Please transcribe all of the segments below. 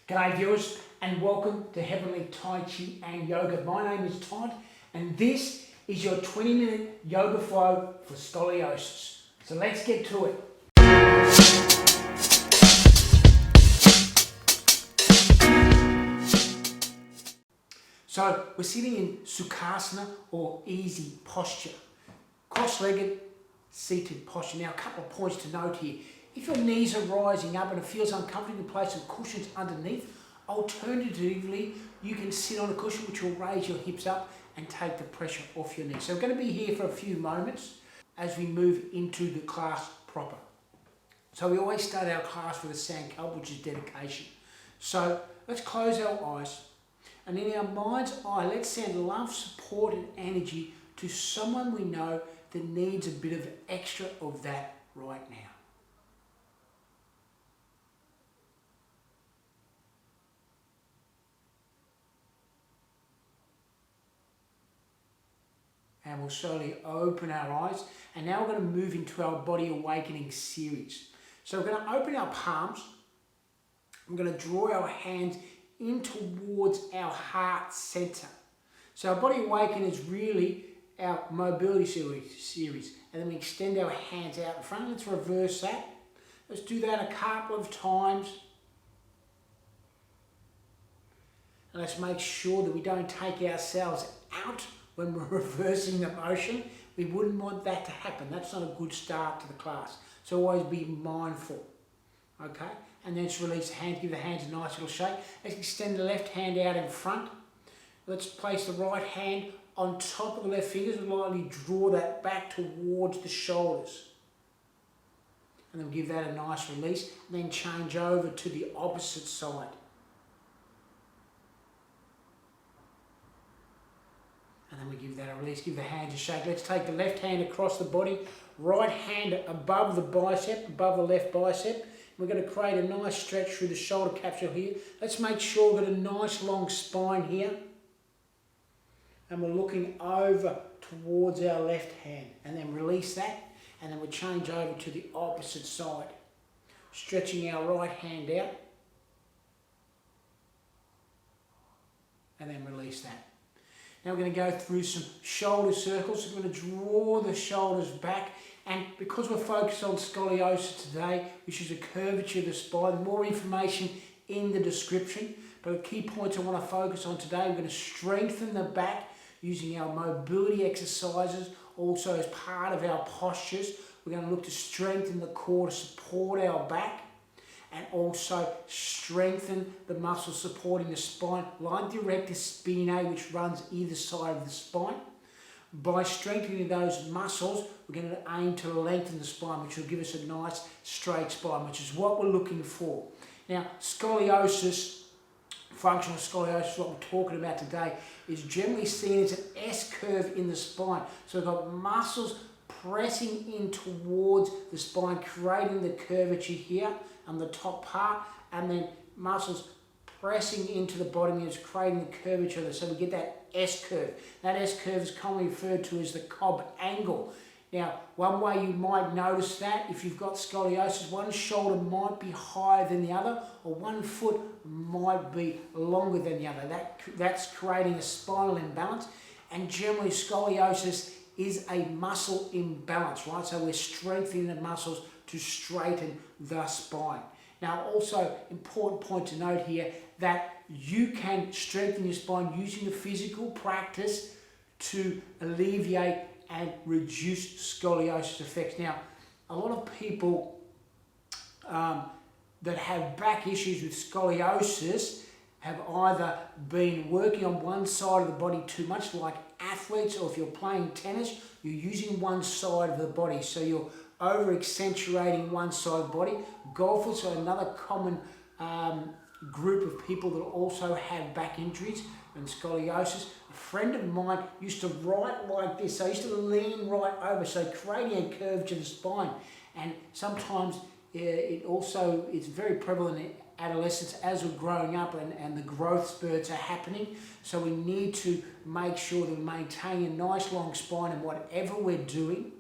G'day viewers and welcome to Heavenly Tai Chi and Yoga. My name is Todd and this is your 20-minute yoga flow for scoliosis. So let's get to it. So we're sitting in Sukhasana or easy posture. Cross-legged seated posture. Now a couple of points to note here. If your knees are rising up and it feels uncomfortable, you can place some cushions underneath. Alternatively, you can sit on a cushion which will raise your hips up and take the pressure off your knees. So we're going to be here for a few moments as we move into the class proper. So we always start our class with a sankalpa, which is dedication. So let's close our eyes and in our mind's eye, let's send love, support and energy to someone we know that needs a bit of extra of that right now. And we'll slowly open our eyes. And now we're going to move into our body awakening series. So we're going to open our palms. We're going to draw our hands in towards our heart center. So our body awakening is really our mobility series. And then we extend our hands out in front. Let's reverse that. Let's do that a couple of times. And let's make sure that we don't take ourselves out when we're reversing the motion. We wouldn't want that to happen. That's not a good start to the class. So always be mindful. Okay? And then let's release the hands, give the hands a nice little shake. Let's extend the left hand out in front. Let's place the right hand on top of the left fingers and lightly draw that back towards the shoulders. And then give that a nice release. And then change over to the opposite side. And then we give that a release, give the hands a shake. Let's take the left hand across the body, right hand above the bicep, above the left bicep. We're going to create a nice stretch through the shoulder capsule here. Let's make sure we've got a nice long spine here. And we're looking over towards our left hand. And then release that. And then we'll change over to the opposite side. Stretching our right hand out. And then release that. Now we're going to go through some shoulder circles. So we're going to draw the shoulders back. And because we're focused on scoliosis today, which is a curvature of the spine, more information in the description. But the key points I want to focus on today, we're going to strengthen the back using our mobility exercises. Also as part of our postures, we're going to look to strengthen the core to support our back. And also strengthen the muscles supporting the spine, like the rectus spinae, which runs either side of the spine. By strengthening those muscles, we're going to aim to lengthen the spine, which will give us a nice straight spine, which is what we're looking for. Now, scoliosis, functional scoliosis, what we're talking about today, is generally seen as an S-curve in the spine. So we've got muscles pressing in towards the spine, creating the curvature here on the top part, and then muscles pressing into the bottom is creating the curvature, so we get that S-curve. That S-curve is commonly referred to as the Cobb angle. Now, one way you might notice that, if you've got scoliosis, one shoulder might be higher than the other, or one foot might be longer than the other. That's creating a spinal imbalance, and generally scoliosis is a muscle imbalance, right? So we're strengthening the muscles to straighten the spine. Now also, important point to note here, that you can strengthen your spine using the physical practice to alleviate and reduce scoliosis effects. Now, a lot of people that have back issues with scoliosis have either been working on one side of the body too much, like athletes, or if you're playing tennis, you're using one side of the body. So you're over-accentuating one side of the body. Golfers are another common group of people that also have back injuries and scoliosis. A friend of mine used to write like this. So I used to lean right over, so creating a curve to the spine. And sometimes it's very prevalent in adolescence as we're growing up and the growth spurts are happening. So we need to make sure that we maintain a nice long spine in whatever we're doing,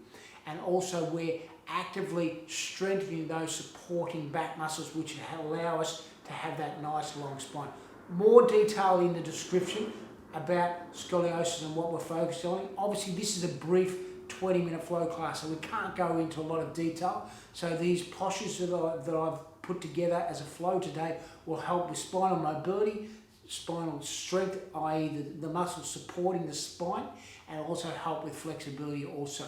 and also we're actively strengthening those supporting back muscles which allow us to have that nice long spine. More detail in the description about scoliosis and what we're focused on. Obviously this is a brief 20-minute flow class, so we can't go into a lot of detail. So these postures that I've put together as a flow today will help with spinal mobility, spinal strength, i.e. the muscles supporting the spine, and also help with flexibility also.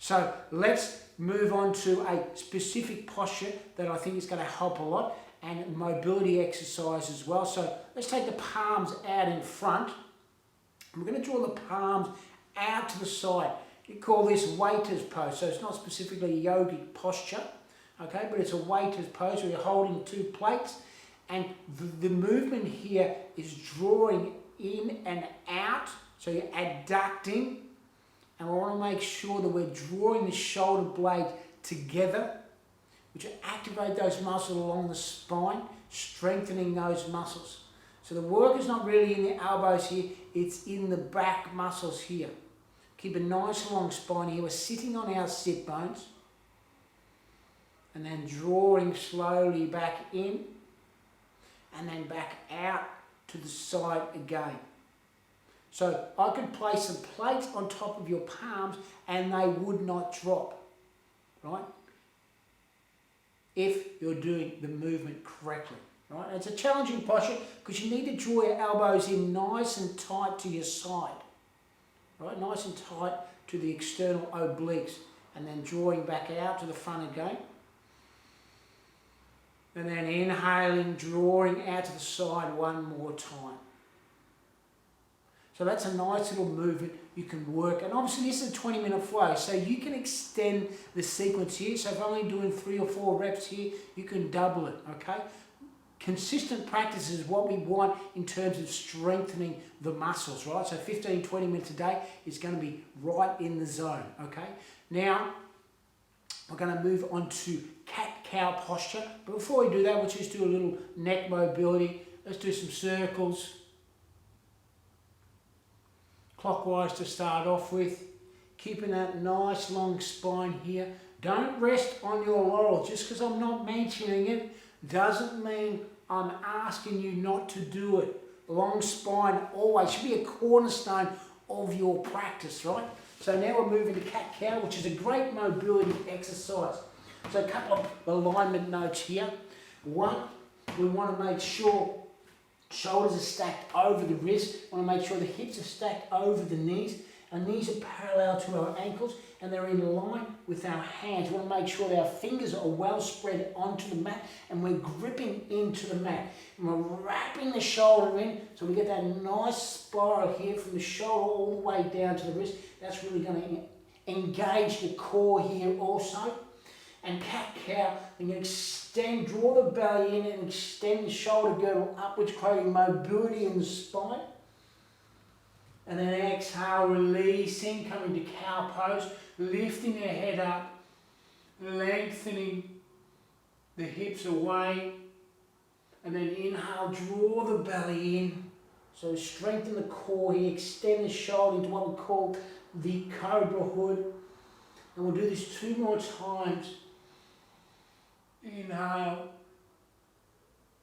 So let's move on to a specific posture that I think is going to help a lot, and mobility exercise as well. So let's take the palms out in front. We're going to draw the palms out to the side. You call this waiter's pose. So it's not specifically a yogic posture, okay, but it's a waiter's pose where you're holding two plates, and the movement here is drawing in and out. So you're adducting, and we want to make sure that we're drawing the shoulder blade together, which will activate those muscles along the spine, strengthening those muscles. So the work is not really in the elbows here, it's in the back muscles here. Keep a nice long spine here. We're sitting on our sit bones, and then drawing slowly back in, and then back out to the side again. So I could place some plates on top of your palms and they would not drop, right? If you're doing the movement correctly, right? And it's a challenging posture because you need to draw your elbows in nice and tight to your side, right? Nice and tight to the external obliques, and then drawing back out to the front again. And then inhaling, drawing out to the side one more time. So that's a nice little movement you can work. And obviously this is a 20-minute flow, so you can extend the sequence here. So if I'm only doing 3 or 4 reps here, you can double it, okay? Consistent practice is what we want in terms of strengthening the muscles, right? So 15, 20 minutes a day is going to be right in the zone, okay? Now, we're going to move on to cat-cow posture. But before we do that, we'll just do a little neck mobility. Let's do some circles. Clockwise to start off with. Keeping that nice long spine here. Don't rest on your laurels. Just because I'm not mentioning it doesn't mean I'm asking you not to do it. Long spine always should be a cornerstone of your practice, right? So now we're moving to cat-cow, which is a great mobility exercise. So a couple of alignment notes here. One, we want to make sure shoulders are stacked over the wrist. We want to make sure the hips are stacked over the knees. Our knees are parallel to our ankles and they're in line with our hands. We want to make sure that our fingers are well spread onto the mat and we're gripping into the mat. And we're wrapping the shoulder in so we get that nice spiral here from the shoulder all the way down to the wrist. That's really going to engage the core here also. And cat-cow, and you extend, draw the belly in and extend the shoulder girdle upwards, creating mobility in the spine. And then exhale, releasing, coming to cow pose, lifting your head up, lengthening the hips away. And then inhale, draw the belly in. So strengthen the core here, extend the shoulder into what we call the cobra hood. And we'll do this 2 more times. Inhale,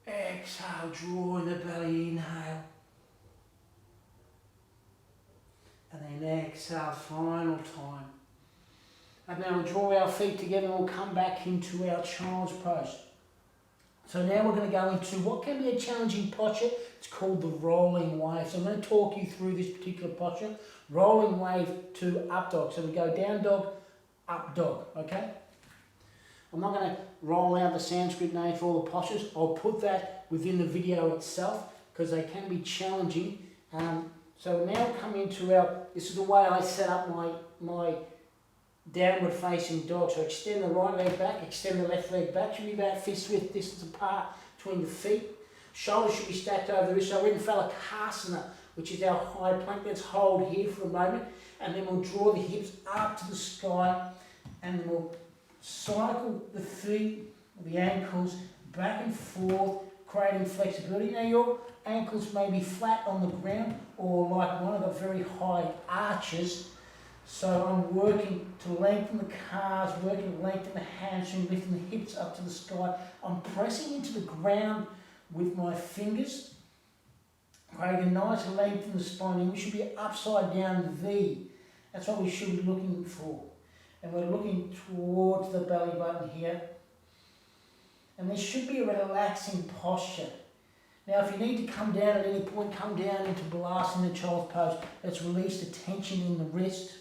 exhale, drawing the belly, inhale. And then exhale, final time. And now we'll draw our feet together and we'll come back into our child's pose. So now we're going to go into what can be a challenging posture. It's called the rolling wave. So I'm going to talk you through this particular posture. Rolling wave to up dog. So we go down dog, up dog, okay? I'm not going to roll out the Sanskrit name for all the postures. I'll put that within the video itself because they can be challenging. So now come into this is the way I set up my downward facing dog. So extend the right leg back, extend the left leg back. Should be about fist width distance apart between the feet. Shoulders should be stacked over the wrist. So we're in Phalakasana, which is our high plank. Let's hold here for a moment. And then we'll draw the hips up to the sky. And then we'll cycle the feet, the ankles, back and forth, creating flexibility. Now your ankles may be flat on the ground or like one of the very high arches. So I'm working to lengthen the calves, working to lengthen the hamstring, lifting the hips up to the sky. I'm pressing into the ground with my fingers, creating a nice length in the spine. And we should be upside down V. That's what we should be looking for. And we're looking towards the belly button here. And there should be a relaxing posture. Now, if you need to come down at any point, come down into Balasana, the child's pose. Let's release the tension in the wrist.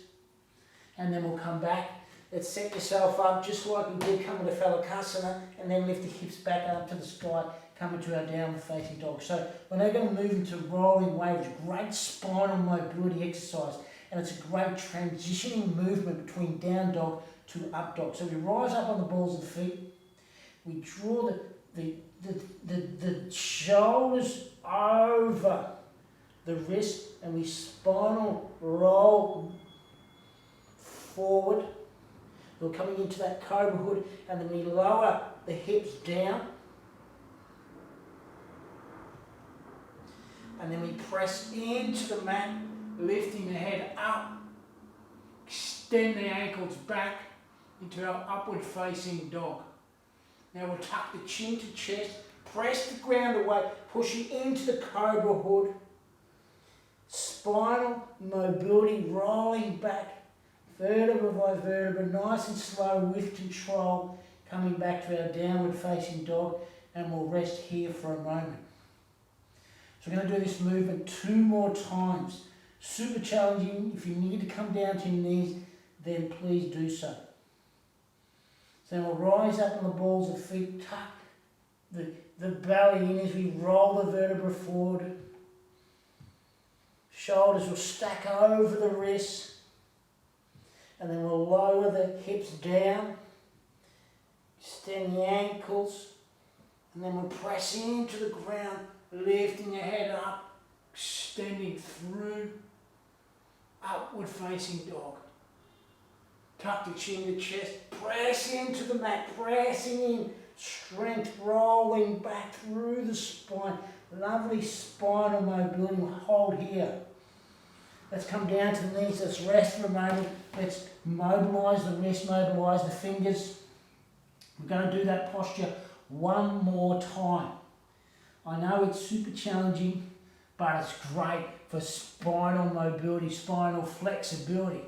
And then we'll come back. Let's set yourself up just like we did coming to Savasana, and then lift the hips back up to the sky, coming to our downward facing dog. So we're now going to move into rolling wave, which is a great spinal mobility exercise. And it's a great transitioning movement between down dog to up dog. So we rise up on the balls of the feet. We draw the shoulders over the wrist, and we spinal roll forward. We're coming into that cobra hood, and then we lower the hips down. And then we press into the mat, lifting the head up. Extend the ankles back into our upward facing dog. Now we'll tuck the chin to chest, press the ground away, pushing into the cobra hood. Spinal mobility, rolling back. Vertebra by vertebra, nice and slow with control, coming back to our downward facing dog, and we'll rest here for a moment. So we're going to do this movement 2 more times. Super challenging. If you need to come down to your knees, then please do so. So we'll rise up on the balls of feet, tuck the belly in as we roll the vertebra forward. Shoulders will stack over the wrists. And then we'll lower the hips down, extend the ankles, and then we'll press into the ground, lifting your head up, extending through, upward facing dog. Tuck the chin to chest, press into the mat, pressing in, strength rolling back through the spine, lovely spinal mobility. We'll hold here. Let's come down to the knees, let's rest for a moment. Let's mobilise the wrist, mobilise the fingers. We're going to do that posture 1 more time. I know it's super challenging, but it's great for spinal mobility, spinal flexibility.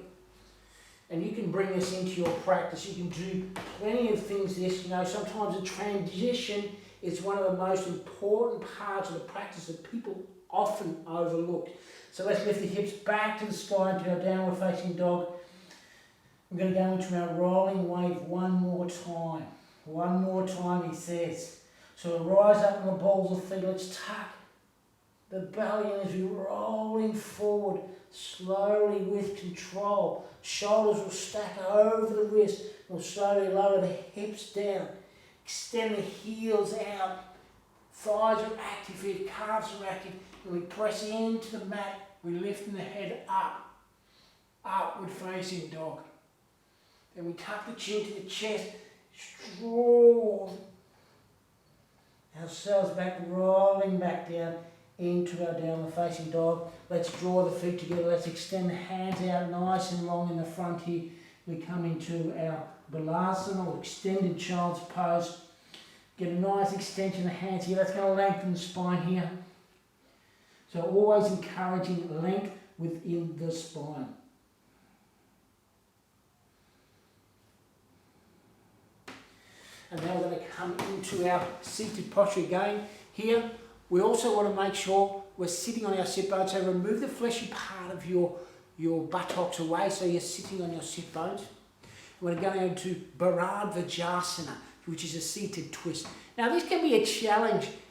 And you can bring this into your practice. You can do plenty of things this. You know, sometimes the transition is one of the most important parts of the practice that people often overlook. So let's lift the hips back to the sky into our downward facing dog. We're going to go into our rolling wave 1 more time. 1 more time, he says. So we'll rise up on the balls of feet. Let's tuck the belly in as we're rolling forward, slowly with control. Shoulders will stack over the wrist. We'll slowly lower the hips down. Extend the heels out. Thighs are active here, calves are active. And we press into the mat, we're lifting the head up, upward facing dog. Then we tuck the chin to the chest, draw ourselves back, rolling back down into our downward facing dog. Let's draw the feet together, let's extend the hands out nice and long in the front here. We come into our Balasana, or extended child's pose. Get a nice extension of the hands here, that's going to lengthen the spine here. So always encouraging length within the spine. And now we're going to come into our seated posture again. Here, we also want to make sure we're sitting on our sit bones. So remove the fleshy part of your buttocks away so you're sitting on your sit bones. We're going to go into Vajrasana, which is a seated twist. Now this can be a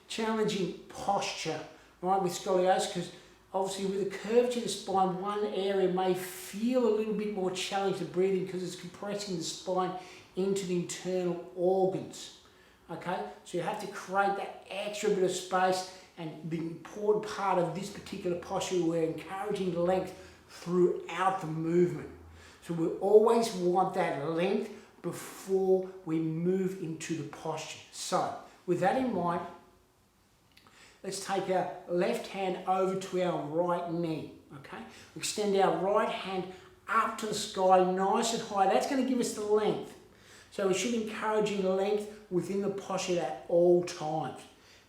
challenging posture, right, with scoliosis, because obviously with the curvature of the spine, one area may feel a little bit more challenged to breathe in because it's compressing the spine into the internal organs. Okay, so you have to create that extra bit of space, and the important part of this particular posture, we're encouraging length throughout the movement. So we always want that length before we move into the posture. So with that in mind, let's take our left hand over to our right knee. Okay, extend our right hand up to the sky, nice and high. That's going to give us the length. So we should be encouraging length within the posture at all times.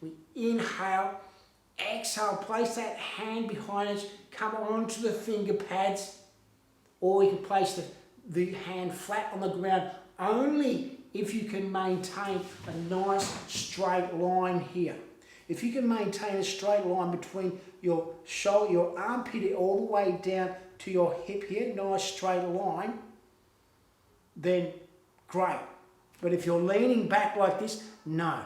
We inhale, exhale, place that hand behind us, come onto the finger pads, or you can place the hand flat on the ground, only if you can maintain a nice straight line here. If you can maintain a straight line between your shoulder, your armpit all the way down to your hip here, nice straight line, then great. But if you're leaning back like this, no.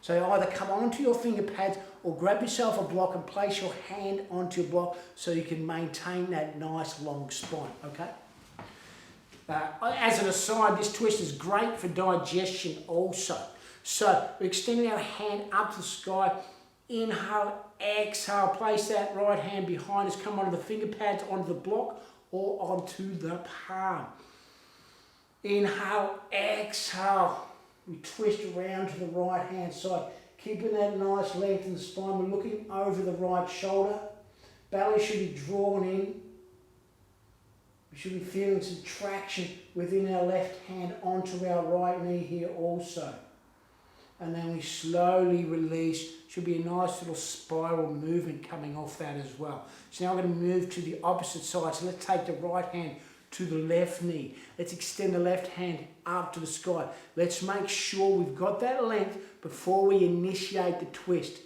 So either come onto your finger pads or grab yourself a block and place your hand onto your block so you can maintain that nice long spine, okay? As an aside, this twist is great for digestion also. So we're extending our hand up to the sky. Inhale, exhale, place that right hand behind us, come onto the finger pads, onto the block or onto the palm. Inhale, exhale. We twist around to the right hand side, keeping that nice length in the spine. We're looking over the right shoulder. Belly should be drawn in. We should be feeling some traction within our left hand onto our right knee here also. And then we slowly release. Should be a nice little spiral movement coming off that as well. So now I'm going to move to the opposite side. So let's take the right hand to the left knee. Let's extend the left hand up to the sky. Let's make sure we've got that length before we initiate the twist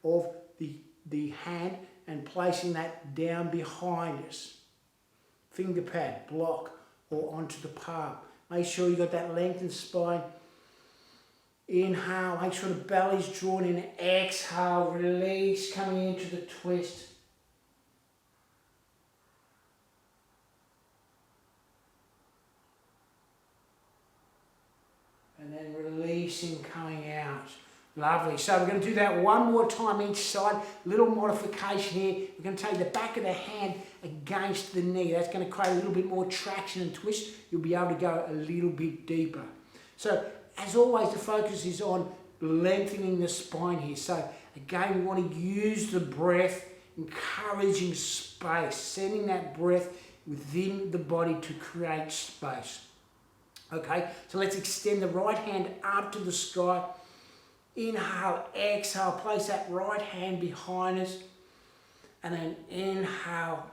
of the hand and placing that down behind us. Finger pad, block, or onto the palm. Make sure you've got that lengthened spine. Inhale, make sure the belly's drawn in. Exhale, release, coming into the twist. And then releasing, coming out. Lovely. So we're going to do that one more time each side. Little modification here. We're going to take the back of the hand against the knee. That's going to create a little bit more traction and twist. You'll be able to go a little bit deeper. So as always, the focus is on lengthening the spine here. So again, we want to use the breath, encouraging space, sending that breath within the body to create space. Okay, so let's extend the right hand up to the sky. Inhale, exhale, place that right hand behind us. And then inhale,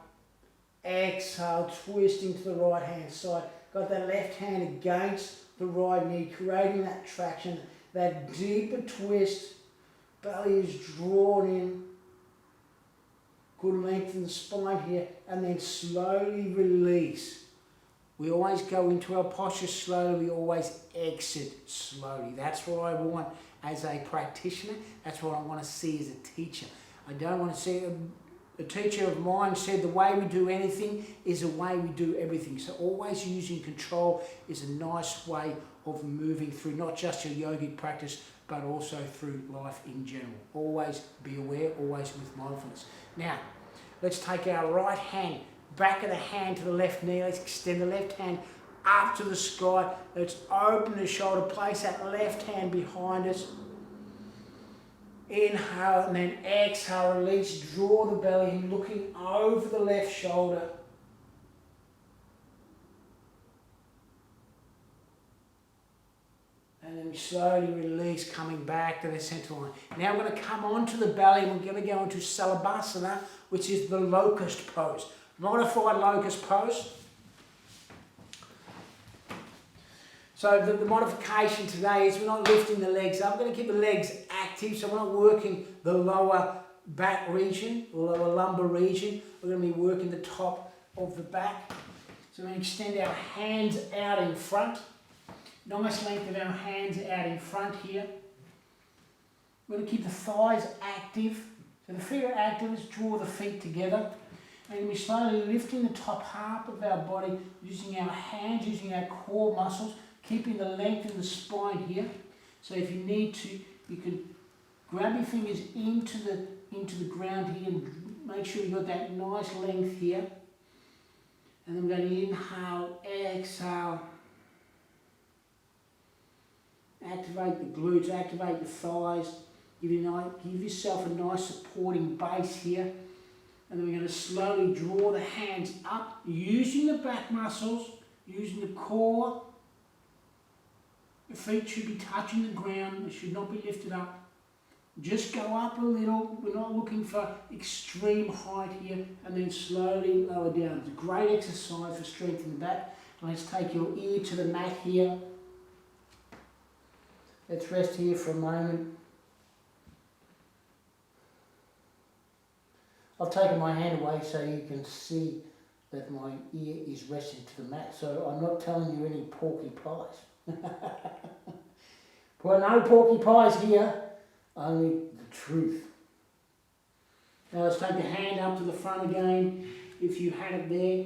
exhale, twisting to the right hand side. Got that left hand against the right knee, creating that traction, that deeper twist. Belly is drawn in. Good length in the spine here. And then slowly release. We always go into our posture slowly, we always exit slowly. That's what I want as a practitioner, that's what I want to see as a teacher. I don't want to see, a teacher of mine said the way we do anything is the way we do everything. So always using control is a nice way of moving through not just your yogic practice, but also through life in general. Always be aware, always with mindfulness. Now, let's take our right hand, back of the hand to the left knee. Let's extend the left hand up to the sky. Let's open the shoulder, place that left hand behind us. Inhale and then exhale, release, draw the belly in, looking over the left shoulder. And then we slowly release, coming back to the center line. Now we're going to come onto the belly and we're going to go into Savasana, which is the locust pose. Modified locust pose. So the modification today is we're not lifting the legs up. We're going to keep the legs active, so we're not working the lower back region, the lower lumbar region. We're going to be working the top of the back. So we're going to extend our hands out in front. Nice length of our hands out in front here. We're going to keep the thighs active. So the feet are active. Let's draw the feet together. And we're slowly lifting the top half of our body, using our hands, using our core muscles, keeping the length in the spine here. So if you need to, you can grab your fingers into the ground here and make sure you've got that nice length here. And then we're going to inhale, exhale. Activate the glutes, activate the thighs. Give yourself a nice supporting base here. And then we're going to slowly draw the hands up, using the back muscles, using the core. The feet should be touching the ground, they should not be lifted up. Just go up a little. We're not looking for extreme height here, and then slowly lower down. It's a great exercise for strengthening the back. Let's take your ear to the mat here. Let's rest here for a moment. I've taken my hand away so you can see that my ear is resting to the mat. So I'm not telling you any porky pies. Well, no porky pies here, only the truth. Now let's take the hand up to the front again, if you had it there.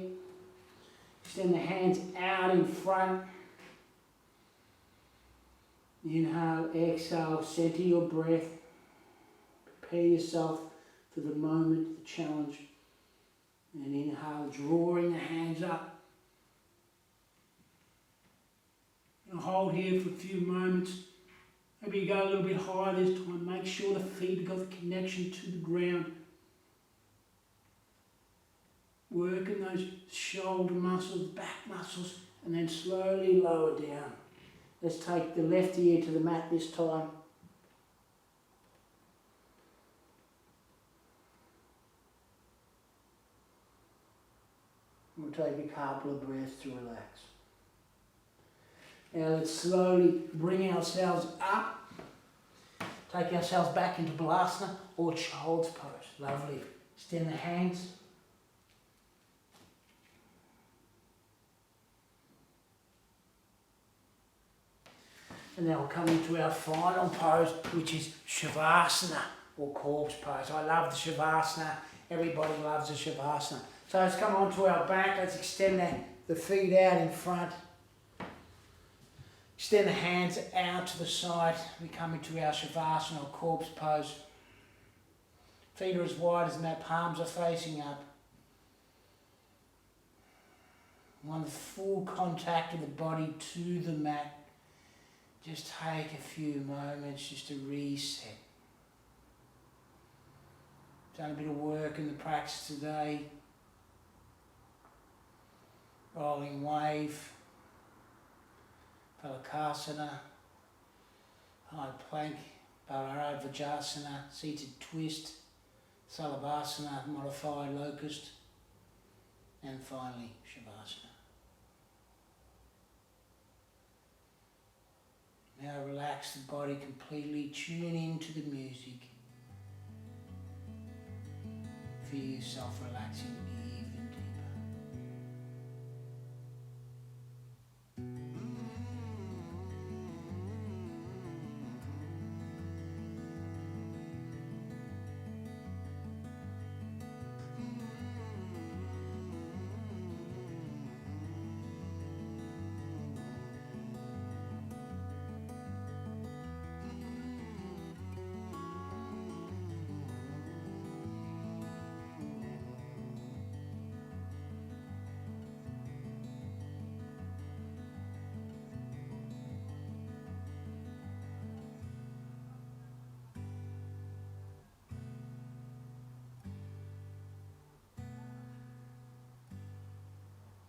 Extend the hands out in front. Inhale, exhale, center your breath. Prepare yourself for the moment, the challenge. And inhale, drawing the hands up. And hold here for a few moments. Maybe you go a little bit higher this time. Make sure the feet have got the connection to the ground. Working those shoulder muscles, back muscles, and then slowly lower down. Let's take the left ear to the mat this time. We'll take a couple of breaths to relax. Now let's slowly bring ourselves up. Take ourselves back into Balasana or Child's Pose. Lovely. Extend the hands. And now we'll come into our final pose, which is Shavasana or corpse pose. I love the Shavasana. Everybody loves the Shavasana. So let's come onto our back. Let's extend the feet out in front. Extend the hands out to the side. We come into our Shavasana or corpse pose. Feet are as wide as the mat, palms are facing up. Want full contact of the body to the mat. Just take a few moments just to reset. Done a bit of work in the practice today. Rolling wave, Palakasana, high plank, Vajrasana, seated twist, Savasana, modified locust, and finally Shavasana. Now relax the body completely, tune into the music. Feel yourself relaxing even deeper.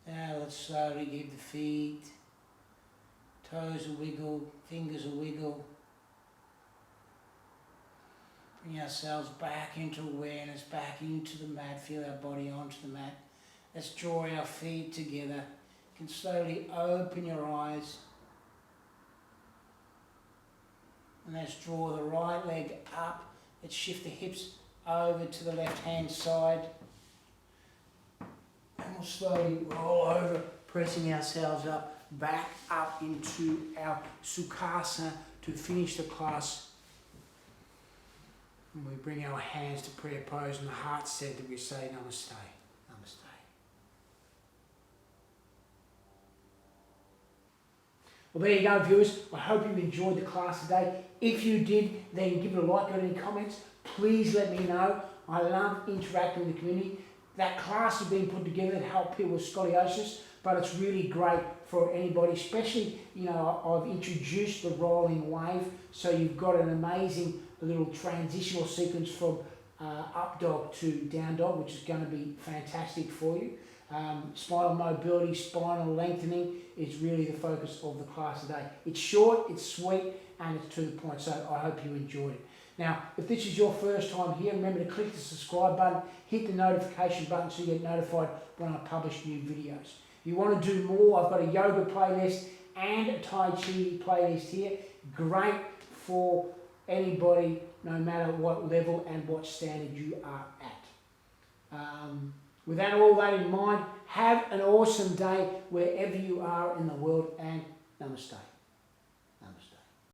Now let's slowly give the feet, toes a wiggle, fingers a wiggle. Bring ourselves back into awareness, back into the mat, feel our body onto the mat. Let's draw our feet together. You can slowly open your eyes. And let's draw the right leg up. Let's shift the hips over to the left hand side. And we'll slowly roll over, pressing ourselves up, back up into our Sukhasana to finish the class. And we bring our hands to prayer pose in the heart center. We say Namaste. Namaste. Well, there you go, viewers. I hope you enjoyed the class today. If you did, then give it a like or any comments. Please let me know. I love interacting with the community. That class is being put together to help people with scoliosis, but it's really great for anybody, especially, I've introduced the rolling wave, so you've got an amazing little transitional sequence from up dog to down dog, which is going to be fantastic for you. Spinal mobility, spinal lengthening is really the focus of the class today. It's short, it's sweet, and it's to the point, so I hope you enjoyed it. Now, if this is your first time here, remember to click the subscribe button, hit the notification button so you get notified when I publish new videos. If you want to do more, I've got a yoga playlist and a Tai Chi playlist here. Great for anybody, no matter what level and what standard you are at. With all that in mind, have an awesome day wherever you are in the world, and namaste.